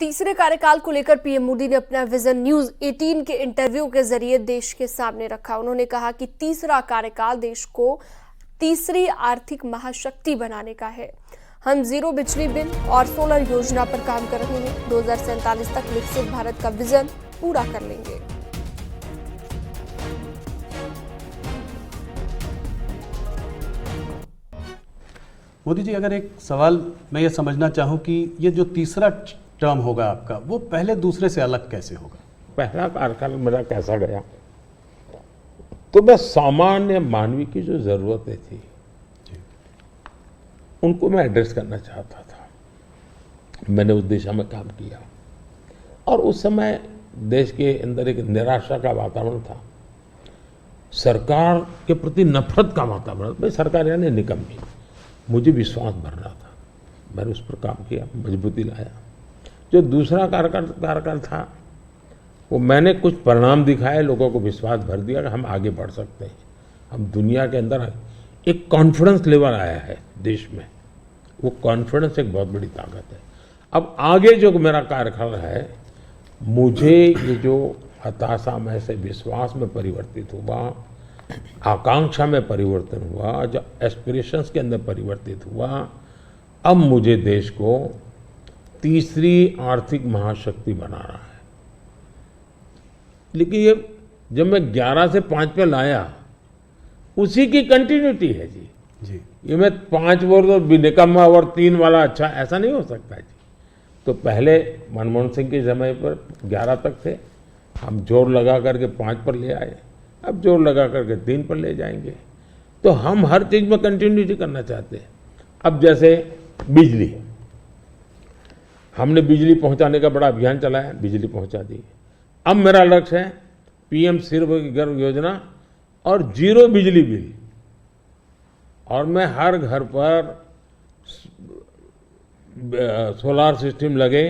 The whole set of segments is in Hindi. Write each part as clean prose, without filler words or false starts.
तीसरे कार्यकाल को लेकर पीएम मोदी ने अपना विजन न्यूज 18 के इंटरव्यू के जरिए देश के सामने रखा। उन्होंने कहा कि तीसरा कार्यकाल देश को तीसरी आर्थिक महाशक्ति बनाने का है। हम जीरो बिजली बिल और सोलर योजना पर काम कर रहे हैं। 2047 तक विकसित भारत का विजन पूरा कर लेंगे। मोदी जी, अगर एक सवाल मैं ये समझना चाहूँ कि ये जो तीसरा टर्म होगा आपका, वो पहले दूसरे से अलग कैसे होगा? पहला कार्यकाल मेरा कैसा गया, तो मैं सामान्य मानवी की जो जरूरतें थी उनको मैं एड्रेस करना चाहता था। मैंने उस दिशा में काम किया और उस समय देश के अंदर एक निराशा का वातावरण था, सरकार के प्रति नफरत का वातावरण। भाई सरकार यानी निकम्मी। मुझे विश्वास भरना था, मैंने उस पर काम किया, मजबूती लाया। जो दूसरा कार्यकाल था वो मैंने कुछ परिणाम दिखाए, लोगों को विश्वास भर दिया कि हम आगे बढ़ सकते हैं। हम दुनिया के अंदर एक कॉन्फिडेंस लेवल आया है देश में, वो कॉन्फिडेंस एक बहुत बड़ी ताकत है। अब आगे जो मेरा कार्यकाल है, मुझे ये जो हताशा में से विश्वास में परिवर्तित हुआ, आकांक्षा में परिवर्तन हुआ, जो एस्पिरेशंस के अंदर परिवर्तित हुआ, अब मुझे देश को तीसरी आर्थिक महाशक्ति बनाना है। लेकिन ये जब मैं 11 से 5 पे लाया, उसी की कंटिन्यूटी है जी। ये मैं 5 वर्ष और निकम्मा और 3 वाला अच्छा, ऐसा नहीं हो सकता जी। तो पहले मनमोहन सिंह के समय पर 11 तक थे, हम जोर लगा करके 5 पर ले आए, अब जोर लगा करके 3 पर ले जाएंगे। तो हम हर चीज में कंटिन्यूटी करना चाहते हैं। अब जैसे बिजली, हमने बिजली पहुंचाने का बड़ा अभियान चलाया, बिजली पहुंचा दी। अब मेरा लक्ष्य है पीएम सूर्यघर योजना और जीरो बिजली बिल, और मैं हर घर पर सोलार सिस्टम लगे।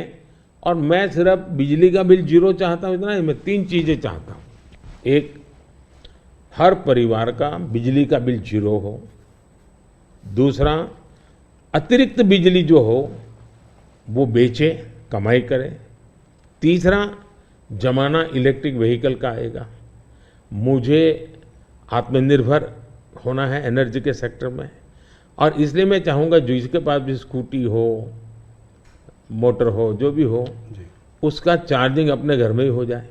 और मैं सिर्फ बिजली का बिल जीरो चाहता हूं, इतना ही, मैं 3 चीजें चाहता हूं। एक, हर परिवार का बिजली का बिल जीरो हो। दूसरा, अतिरिक्त बिजली जो हो वो बेचे, कमाई करे। तीसरा, जमाना इलेक्ट्रिक व्हीकल का आएगा। मुझे आत्मनिर्भर होना है एनर्जी के सेक्टर में, और इसलिए मैं चाहूँगा जिसके पास भी स्कूटी हो, मोटर हो, जो भी हो, उसका चार्जिंग अपने घर में ही हो जाए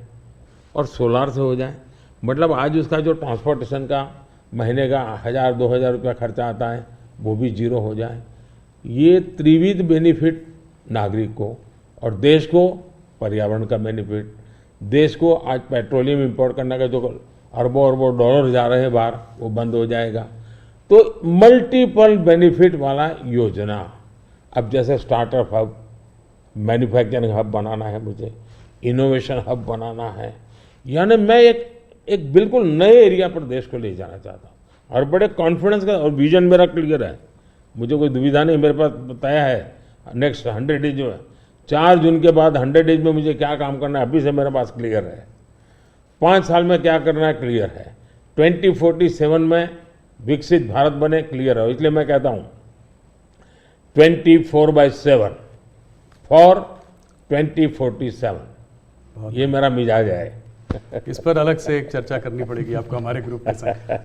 और सोलार से हो जाए। मतलब आज उसका जो ट्रांसपोर्टेशन का महीने का 1000-2000 रुपया खर्चा आता है, वो भी जीरो हो जाए। ये त्रिविध बेनिफिट नागरिक को और देश को, पर्यावरण का बेनिफिट, देश को आज पेट्रोलियम इंपोर्ट करने का जो अरबों अरबों डॉलर जा रहे हैं बाहर, वो बंद हो जाएगा। तो मल्टीपल बेनिफिट वाला योजना। अब जैसे स्टार्टअप हब, मैन्युफैक्चरिंग हब बनाना है, मुझे इनोवेशन हब बनाना है, यानी मैं एक बिल्कुल नए एरिया पर देश को ले जाना चाहता हूँ। और बड़े कॉन्फिडेंस का, और विजन मेरा क्लियर है, मुझे कोई दुविधा नहीं। मेरे पास तय है नेक्स्ट 100 डेज में, 4 जून के बाद 100 डेज में मुझे क्या काम करना है, अभी से मेरे पास क्लियर है। 5 साल में क्या करना है, क्लियर है। 2047 में विकसित भारत बने, क्लियर है। इसलिए मैं कहता हूँ 24/7 फॉर 2047, ये मेरा मिजाज है। इस पर अलग से एक चर्चा करनी पड़ेगी आपको हमारे ग्रुप के साथ।